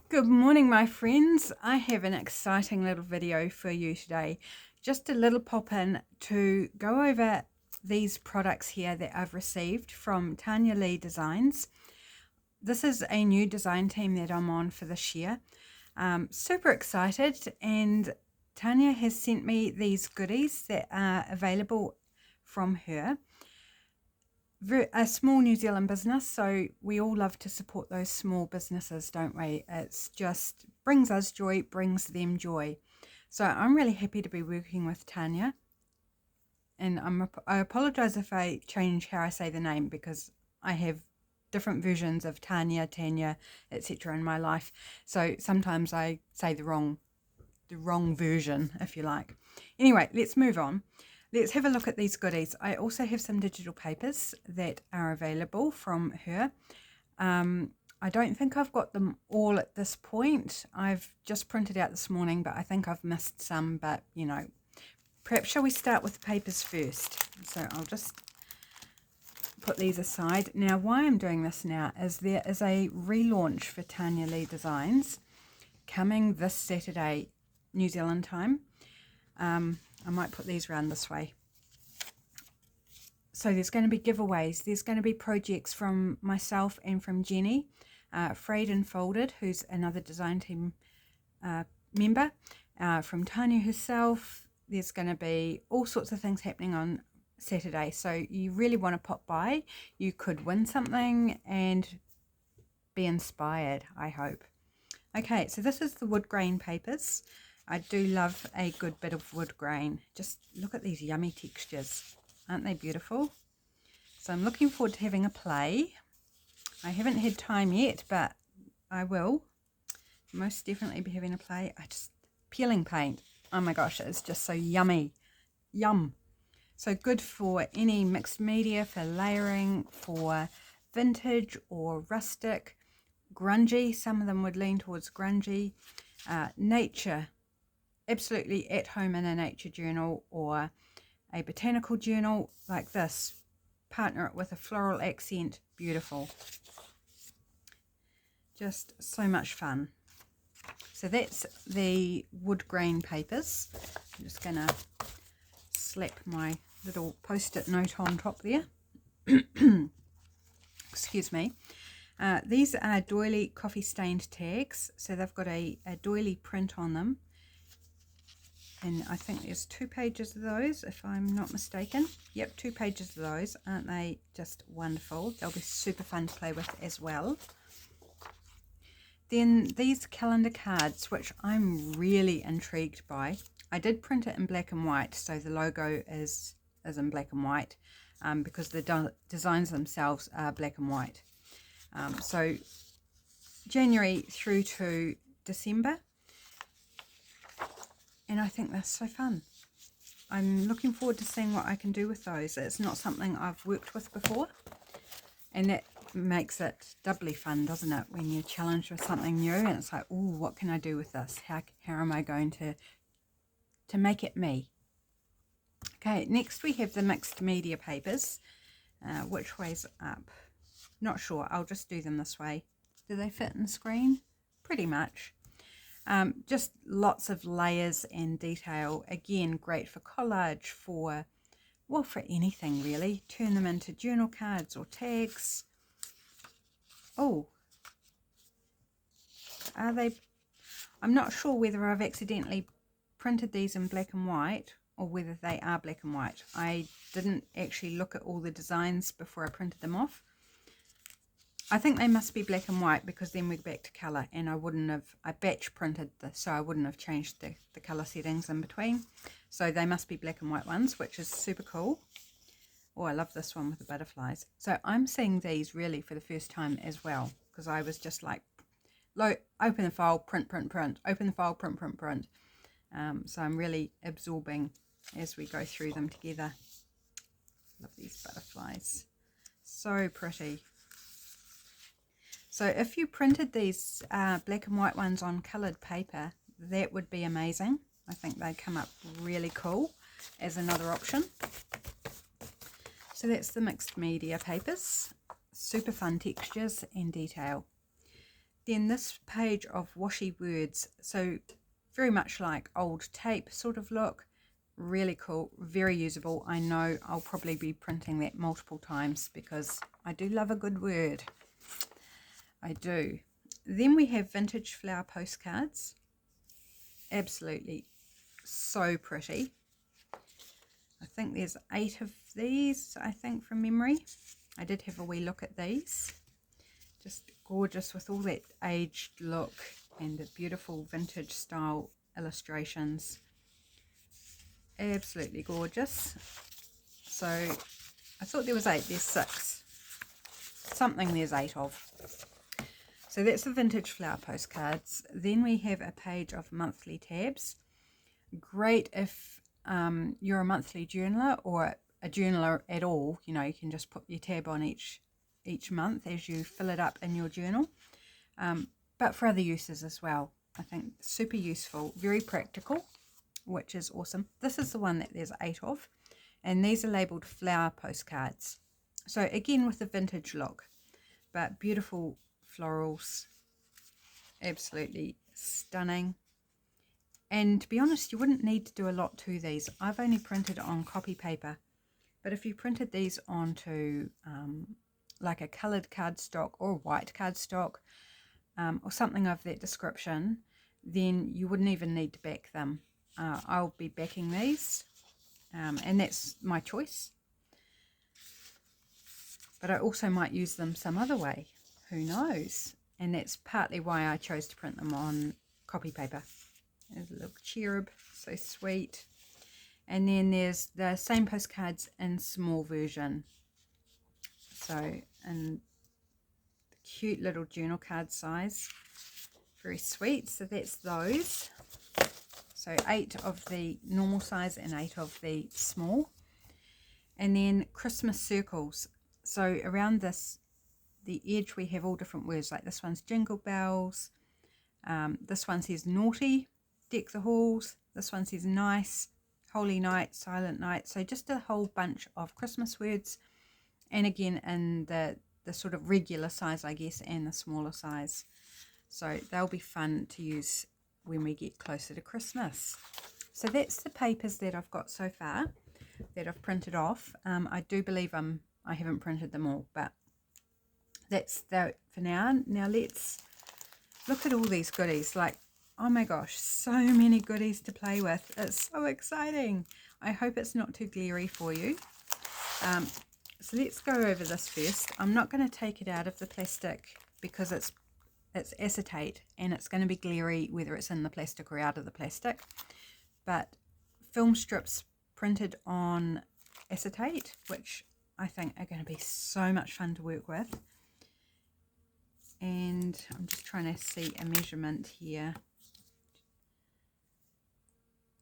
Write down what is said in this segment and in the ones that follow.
Good morning, my friends. I have an exciting little video for you today. Just a little pop in to go over these products here that I've received from Tanya Leigh Designz. This is a new design team that I'm on for this year. Super excited, and Tanya has sent me these goodies that are available from her. A small New Zealand business, so we all love to support those small businesses, don't we? It's just brings us joy, brings them joy. So I'm really happy to be working with Tanya, and I apologize if I change how I say the name, because I have different versions of Tanya, etc. in my life, so sometimes I say the wrong version, if you like. Anyway, let's move on. Let's have a look at these goodies. I also have some digital papers that are available from her. I don't think I've got them all at this point. I've just printed out this morning, but I think I've missed some, but you know, perhaps shall we start with the papers first? So I'll just put these aside. Now, why I'm doing this now is there is a relaunch for Tanya Leigh Designz coming this Saturday, New Zealand time. I might put these around this way. So there's going to be giveaways. There's going to be projects from myself and from Jenny, Frayed and Folded, who's another design team member, from Tanya herself. There's going to be all sorts of things happening on Saturday. So you really want to pop by. You could win something and be inspired, I hope. Okay, so this is the wood grain papers. I do love a good bit of wood grain. Just look at these yummy textures. Aren't they beautiful? So I'm looking forward to having a play. I haven't had time yet, but I will most definitely be having a play. Peeling paint. Oh my gosh, it's just so yummy. Yum. So good for any mixed media, for layering, for vintage or rustic, grungy. Some of them would lean towards grungy. Nature. Absolutely at home in a nature journal or a botanical journal like this. Partner it with a floral accent. Beautiful. Just so much fun. So that's the wood grain papers. I'm just going to slap my little post-it note on top there. Excuse me. These are doily coffee stained tags. So they've got a doily print on them. And I think there's 2 pages of those, if I'm not mistaken. Yep, 2 pages of those. Aren't they just wonderful? They'll be super fun to play with as well. Then these calendar cards, which I'm really intrigued by. I did print it in black and white, so the logo is in black and white, because the designs themselves are black and white. So January through to December. And I think that's so fun. I'm looking forward to seeing what I can do with those. It's not something I've worked with before. And that makes it doubly fun, doesn't it? When you're challenged with something new and it's like, oh, what can I do with this? How am I going to make it me? Okay, next we have the mixed media papers. Which way's up? Not sure. I'll just do them this way. Do they fit in the screen? Pretty much. Just lots of layers and detail. Again, great for collage, for anything really. Turn them into journal cards or tags. Oh, are they? I'm not sure whether I've accidentally printed these in black and white or whether they are black and white. I didn't actually look at all the designs before I printed them off. I think they must be black and white, because then we're back to colour, and I batch printed this, so I wouldn't have changed the colour settings in between. So they must be black and white ones, which is super cool. Oh, I love this one with the butterflies. So I'm seeing these really for the first time as well, because I was just like, open the file, print, print, print, open the file, print, print, print. So I'm really absorbing as we go through them together. Love these butterflies. So pretty. So if you printed these black and white ones on coloured paper, that would be amazing. I think they'd come up really cool as another option. So that's the mixed media papers. Super fun textures and detail. Then this page of washi words, so very much like old tape sort of look. Really cool, very usable. I know I'll probably be printing that multiple times because I do love a good word. I do. Then we have vintage flower postcards. Absolutely so pretty. I think there's 8 of these, I think, from memory. I did have a wee look at these. Just gorgeous with all that aged look and the beautiful vintage style illustrations. Absolutely gorgeous. So I thought there was 8, there's 6. Something there's 8 of. So that's the vintage flower postcards. Then we have a page of monthly tabs. Great if you're a monthly journaler or a journaler at all. You know, you can just put your tab on each month as you fill it up in your journal. But for other uses as well. I think super useful, very practical, which is awesome. This is the one that there's 8 of, and these are labeled flower postcards. So again with the vintage look, but beautiful florals, absolutely stunning. And to be honest, you wouldn't need to do a lot to these. I've only printed on copy paper, but if you printed these onto like a coloured cardstock or white cardstock or something of that description, then you wouldn't even need to back them. I'll be backing these, and that's my choice. But I also might use them some other way, who knows? And that's partly why I chose to print them on copy paper. There's a little cherub, so sweet. And then there's the same postcards in small version. So, in the cute little journal card size. Very sweet. So that's those. So 8 of the normal size and 8 of the small. And then Christmas circles. So around this, the edge, we have all different words. Like this one's jingle bells. This one says naughty, deck the halls. This one says nice, holy night, silent night. So just a whole bunch of Christmas words. And again in the sort of regular size, I guess, and the smaller size. So they'll be fun to use when we get closer to Christmas. So that's the papers that I've got so far that I've printed off. I do believe I haven't printed them all, but that's that for now. Now let's look at all these goodies. Like, oh my gosh, so many goodies to play with. It's so exciting. I hope it's not too glary for you. So let's go over this first. I'm not going to take it out of the plastic because it's acetate and it's going to be glary whether it's in the plastic or out of the plastic. But film strips printed on acetate, which I think are going to be so much fun to work with. And I'm just trying to see a measurement here.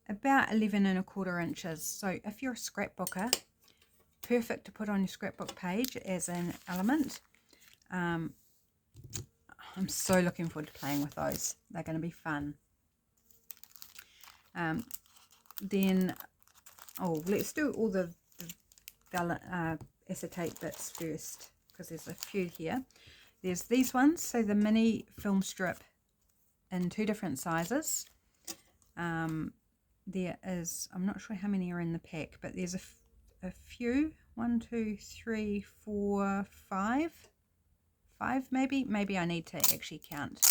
About 11¼ inches. So if you're a scrapbooker, perfect to put on your scrapbook page as an element. I'm so looking forward to playing with those. They're going to be fun. Then, let's do all the acetate bits first, because there's a few here. There's these ones, so the mini film strip in 2 different sizes. There is, I'm not sure how many are in the pack, but there's a few. 1, 2, 3, 4, 5. 5 maybe. Maybe I need to actually count.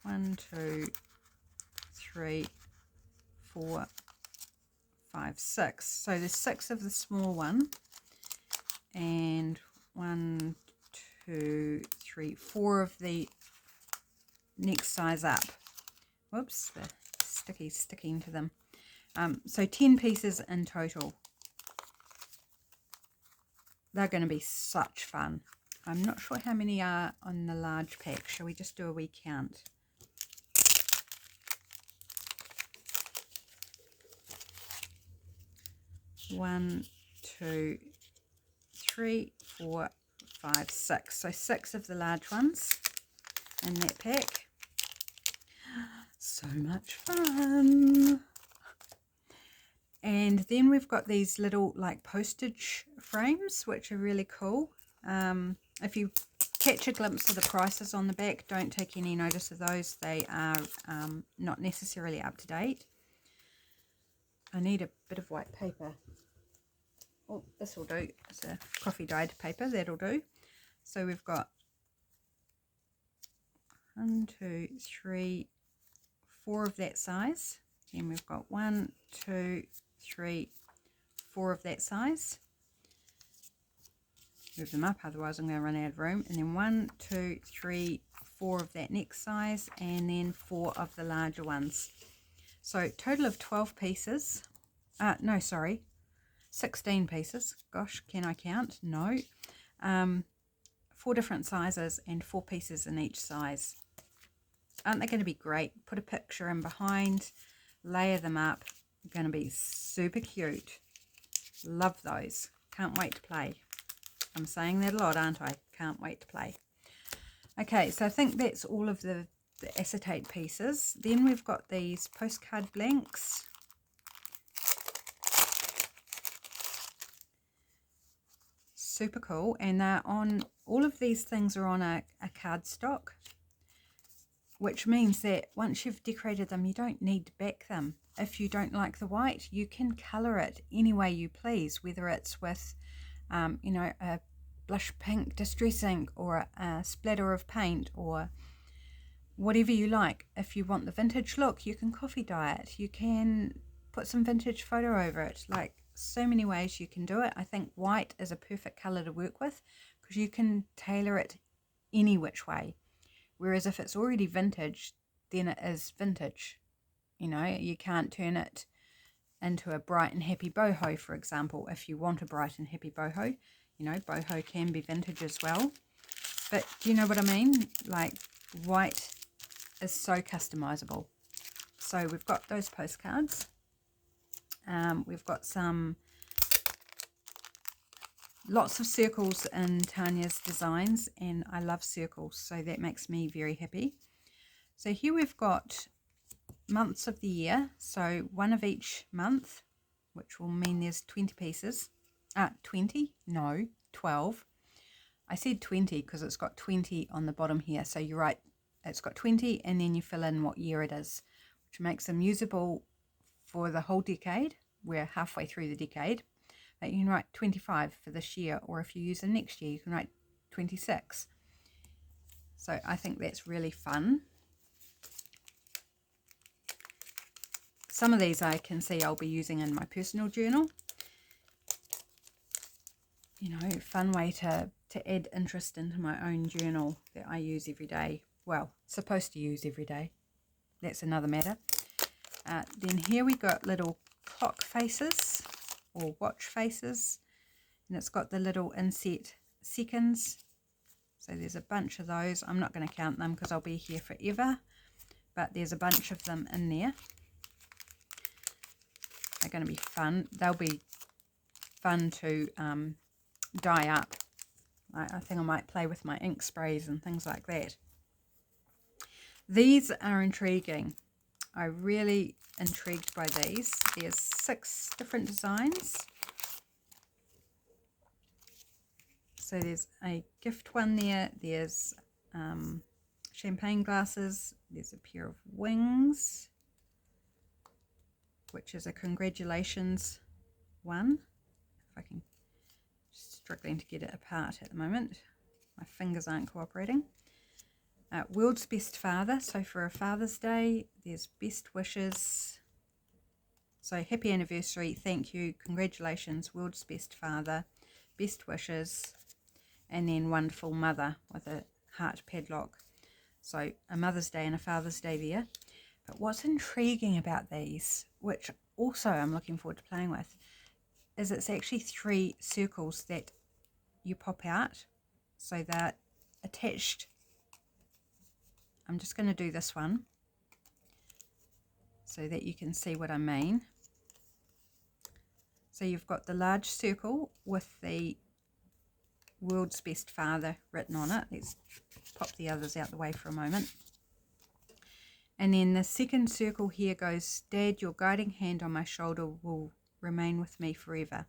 1, 2, 3, 4, 5, 6. So there's 6 of the small one, and 1, 2, 3, 4 of the next size up. Whoops, the sticky's sticking to them. So 10 pieces in total. They're going to be such fun. I'm not sure how many are on the large pack. Shall we just do a wee count? One, 2, 3, 4, 5, 6. So 6 of the large ones in that pack. So much fun. And then we've got these little like postage frames, which are really cool. If you catch a glimpse of the prices on the back. Don't take any notice of those. They are not necessarily up to date. I need a bit of white paper. Oh, this will do. It's a coffee dyed paper. That'll do. So we've got 1, 2, 3, 4 of that size. Then we've got 1, 2, 3, 4 of that size. Move them up, otherwise I'm going to run out of room. And then 1, 2, 3, 4 of that next size, and then 4 of the larger ones. So total of 12 pieces. No, sorry, 16 pieces. Gosh, can I count? No. 4 different sizes and 4 pieces in each size. Aren't they going to be great? Put a picture in behind, layer them up. Going to be super cute. Love those. Can't wait to play. I'm saying that a lot, aren't I? Can't wait to play. Okay, so I think that's all of the acetate pieces. Then we've got these postcard blanks. Super cool. And they're on, all of these things are on a cardstock, which means that once you've decorated them, you don't need to back them. If you don't like the white, you can colour it any way you please, whether it's with you know, a blush pink distress ink or a splatter of paint or whatever you like. If you want the vintage look, you can coffee dye it. You can put some vintage photo over it. Like, so many ways you can do it. I think white is a perfect colour to work with because you can tailor it any which way. Whereas if it's already vintage, then it is vintage. You know, you can't turn it into a bright and happy boho, for example. If you want a bright and happy boho, you know, boho can be vintage as well. But do you know what I mean? Like, white is so customizable. So we've got those postcards. We've got lots of circles in Tanya's designs, and I love circles, so that makes me very happy. So here we've got months of the year, so 1 of each month, which will mean there's 20 pieces. 20? No, 12. I said 20 because it's got 20 on the bottom here, so you're right, it's got 20, and then you fill in what year it is, which makes them usable for the whole decade. We're halfway through the decade, but you can write 25 for this year, or if you use the next year, you can write 26. So I think that's really fun. Some of these I can see I'll be using in my personal journal. You know, fun way to add interest into my own journal that I use every day. Well, supposed to use every day. That's another matter. Then here we got little clock faces or watch faces. And it's got the little inset seconds. So there's a bunch of those. I'm not going to count them because I'll be here forever. But there's a bunch of them in there. They're going to be fun. They'll be fun to dye up. I think I might play with my ink sprays and things like that. These are intriguing. I'm really intrigued by these. There's 6 different designs. So there's a gift one there. There's champagne glasses. There's a pair of wings, which is a congratulations one. If I can, just struggling to get it apart at the moment. My fingers aren't cooperating. World's Best Father. So for a Father's Day, there's best wishes. So happy anniversary, thank you, congratulations, World's Best Father, best wishes, and then wonderful mother with a heart padlock. So a Mother's Day and a Father's Day there. But what's intriguing about these, which also I'm looking forward to playing with, is it's actually 3 circles that you pop out. So they're attached. I'm just going to do this one so that you can see what I mean. So you've got the large circle with the World's Best Father written on it. Let's pop the others out the way for a moment. And then the second circle here goes, Dad, your guiding hand on my shoulder will remain with me forever.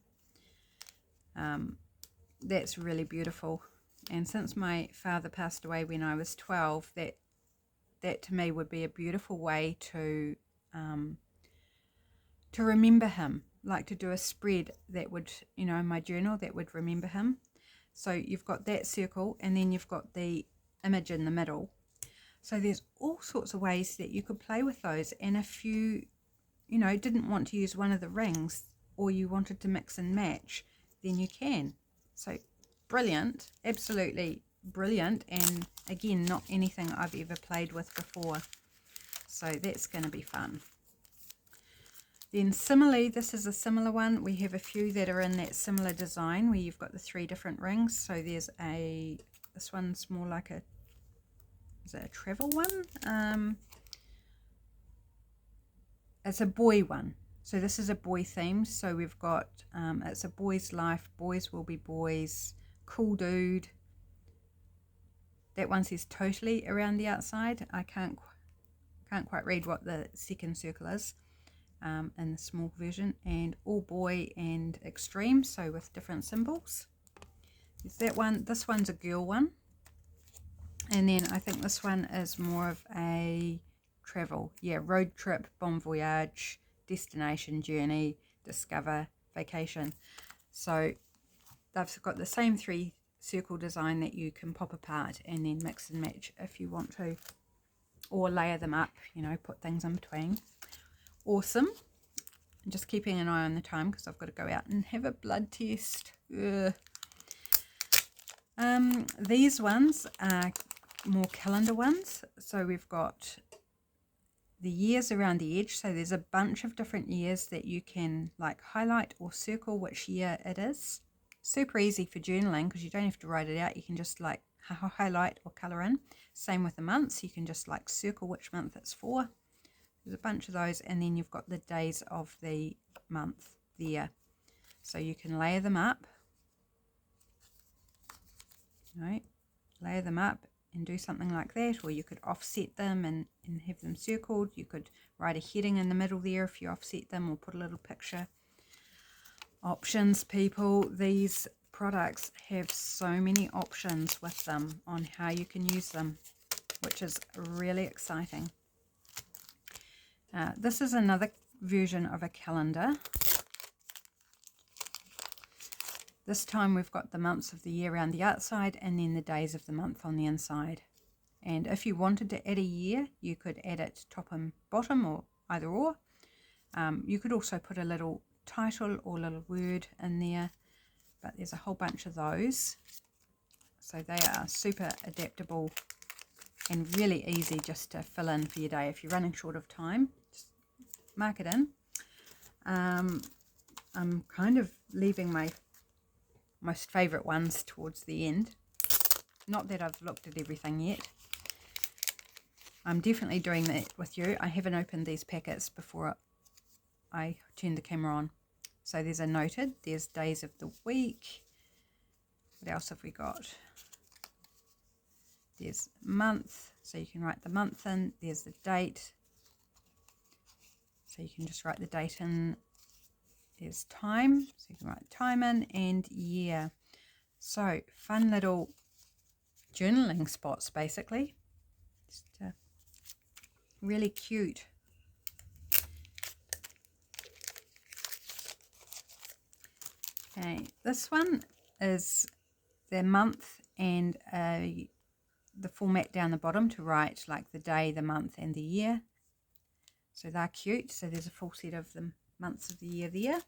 That's really beautiful. And since my father passed away when I was 12, that to me would be a beautiful way to remember him, like to do a spread that would, you know, in my journal that would remember him. So you've got that circle, and then you've got the image in the middle. So there's all sorts of ways that you could play with those. And if you know, didn't want to use one of the rings, or you wanted to mix and match, then you can. So brilliant, absolutely brilliant. And again, not anything I've ever played with before. So that's going to be fun. Then similarly, this is a similar one. We have a few that are in that similar design where you've got the 3 different rings. So there's this one's more like is it a travel one? It's a boy one. So this is a boy theme. So we've got, it's a boy's life, boys will be boys, cool dude. That one says totally around the outside. I can't quite read what the second circle is. In the small version, and all boy and extreme, so with different symbols. There's that one. This one's a girl one, and then I think this one is more of a travel, road trip, bon voyage, destination, journey, discover, vacation. So they've got the same 3 circle design that you can pop apart and then mix and match if you want to, or layer them up, you know, put things in between. Awesome. I'm just keeping an eye on the time because I've got to go out and have a blood test. These ones are more calendar ones. So we've got the years around the edge. So there's a bunch of different years that you can like highlight or circle which year it is. Super easy for journaling because you don't have to write it out. You can just like highlight or colour in. Same with the months. You can just like circle which month it's for. There's a bunch of those, and then you've got the days of the month there. So you can layer them up. Right, layer them up and do something like that, or you could offset them and have them circled. You could write a heading in the middle there if you offset them, or put a little picture. Options, people. These products have so many options with them on how you can use them, which is really exciting. This is another version of a calendar. This time we've got the months of the year around the outside and then the days of the month on the inside. And if you wanted to add a year, you could add it top and bottom, or either or. You could also put a little title or little word in there, but there's a whole bunch of those. So they are super adaptable and really easy just to fill in for your day. If you're running short of time, just mark it in. I'm kind of leaving my most favourite ones towards the end. Not that I've looked at everything yet. I'm definitely doing that with you. I haven't opened these packets before I turned the camera on. So there's a noted, there's days of the week. What else have we got? There's month, so you can write the month in. There's the date, so you can just write the date in. There's time, so you can write time in, and year. So fun little journaling spots, basically. Just really cute. Okay, this one is the month and the format down the bottom to write like the day, the month, and the year. So they're cute. So there's a full set of the months of the year there.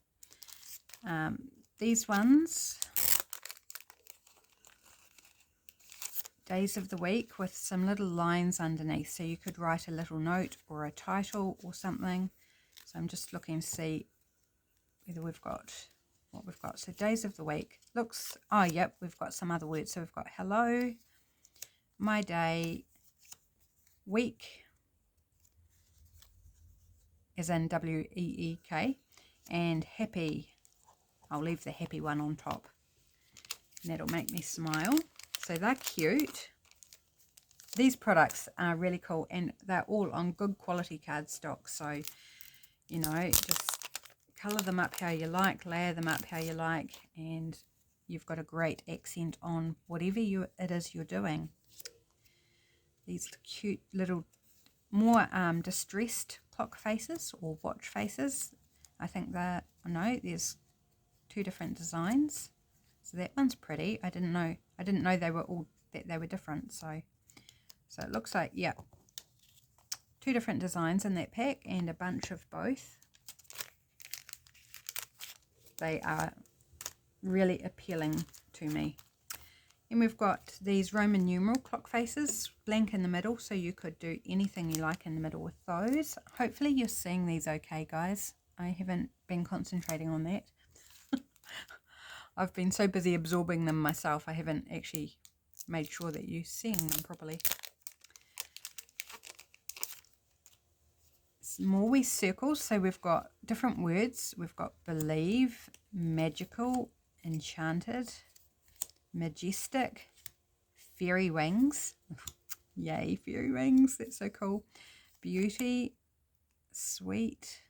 These ones, days of the week with some little lines underneath. So you could write a little note or a title or something. So I'm just looking to see whether we've got what we've got. So days of the week looks, oh yep, we've got some other words. So we've got hello, my day, week, as in W-E-E-K, and happy. I'll leave the happy one on top. And that'll make me smile. So they're cute. These products are really cool, and they're all on good quality cardstock. So, you know, just colour them up how you like, layer them up how you like, and you've got a great accent on whatever it is you're doing. These cute little, more distressed clock faces or watch faces. I think that, no, there's 2 different designs. So that one's pretty. I didn't know they were all that they were different. So it looks like, yeah, 2 different designs in that pack and a bunch of both. They are really appealing to me. And we've got these Roman numeral clock faces, blank in the middle, so you could do anything you like in the middle with those. Hopefully you're seeing these okay, guys. I haven't been concentrating on that. I've been so busy absorbing them myself, I haven't actually made sure that you're seeing them properly. More circles, so we've got different words. We've got believe, magical, enchanted, majestic, fairy wings. Yay, fairy wings, that's so cool. Beauty, sweet,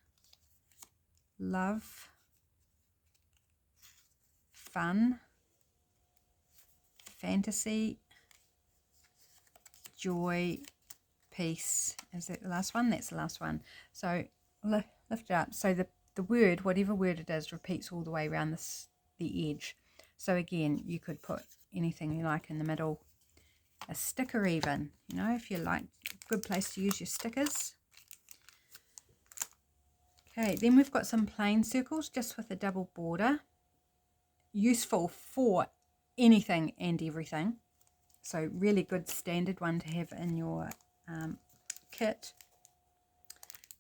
love, fun, fantasy, joy, peace. Is that the last one? That's the last one. So lift it up. So the word, whatever word it is, repeats all the way around the edge. So again, you could put anything you like in the middle. A sticker even, you know, if you like, good place to use your stickers. Okay, then we've got some plain circles just with a double border. Useful for anything and everything. So really good standard one to have in your kit.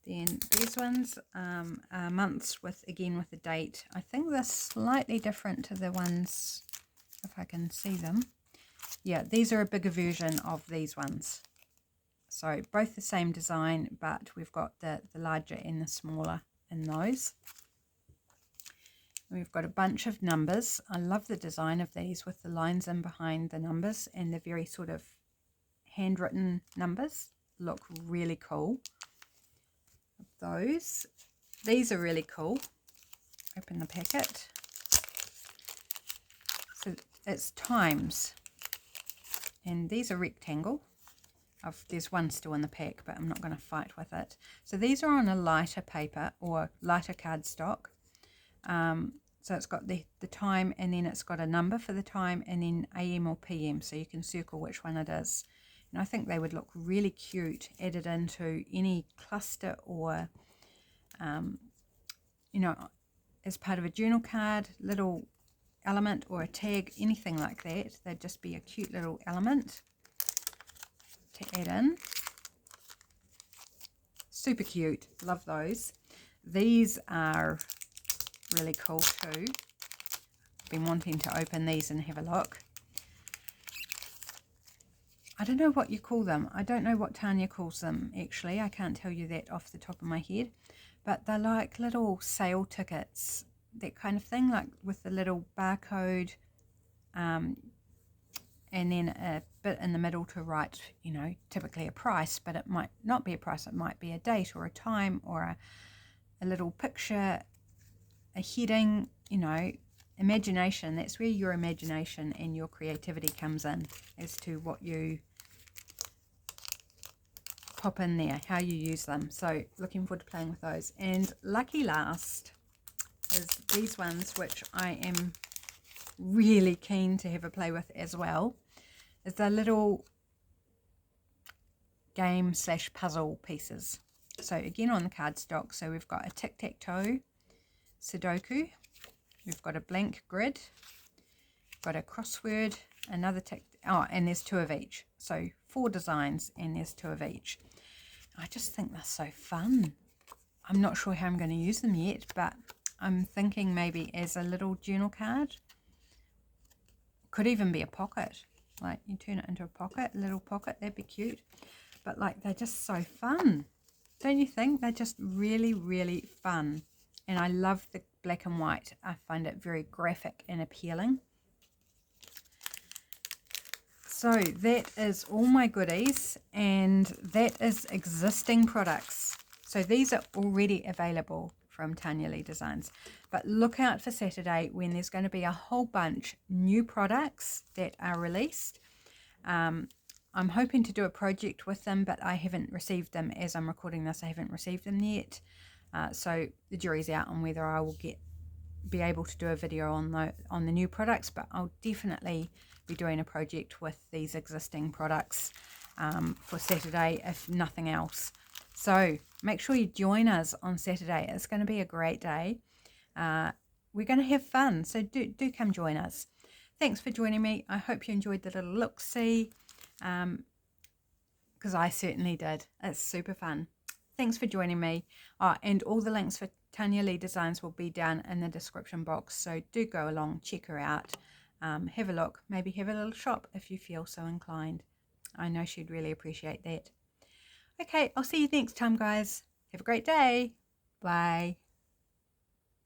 Then these ones are months with, again, with a date. I think they're slightly different to the ones, if I can see them. Yeah, these are a bigger version of these ones. So both the same design, but we've got the larger and the smaller in those. We've got a bunch of numbers. I love the design of these with the lines in behind the numbers, and the very sort of handwritten numbers look really cool. These are really cool. Open the packet. So it's times, and these are rectangle. There's one still in the pack, but I'm not going to fight with it. So these are on a lighter paper or lighter cardstock. So it's got the time, and then it's got a number for the time, and then AM or PM, so you can circle which one it is. And I think they would look really cute added into any cluster or, you know, as part of a journal card, little element or a tag, anything like that. They'd just be a cute little element to add in. Super cute. Love those. These are really cool too. Been wanting to open these and have a look. I don't know what you call them. I don't know what Tanya calls them actually. I can't tell you that off the top of my head. But they're like little sale tickets, that kind of thing, like with the little barcode, and then a bit in the middle to write, you know, typically a price, but it might not be a price. It might be a date or a time or a little picture, a heading, you know, imagination. That's where your imagination and your creativity comes in as to what you pop in there, how you use them. So looking forward to playing with those. And lucky last is these ones, which I am really keen to have a play with as well, is the little game / puzzle pieces. So again on the cardstock, so we've got a tic-tac-toe, Sudoku, we've got a blank grid, we've got a crossword, another and there's 2 of each. So 4 designs and there's 2 of each. I just think they're so fun. I'm not sure how I'm going to use them yet, but I'm thinking maybe as a little journal card. Could even be a pocket. Like you turn it into a pocket, a little pocket, that'd be cute. But like they're just so fun. Don't you think? They're just really, really fun. And I love the black and white. I find it very graphic and appealing. So that is all my goodies, and that is existing products. So these are already available from Tanya Leigh Designz. But look out for Saturday when there's going to be a whole bunch new products that are released. I'm hoping to do a project with them, but I haven't received them. As I'm recording this, I haven't received them yet. So the jury's out on whether I will be able to do a video on the new products, but I'll definitely be doing a project with these existing products for Saturday, if nothing else. So make sure you join us on Saturday. It's going to be a great day. We're going to have fun, so do come join us. Thanks for joining me. I hope you enjoyed the little look-see, because I certainly did. It's super fun. Thanks for joining me. And all the links for Tanya Leigh Designz will be down in the description box, so do go along, check her out, have a look, maybe have a little shop if you feel so inclined. I know she'd really appreciate that. Okay, I'll see you next time, guys. Have a great day. Bye.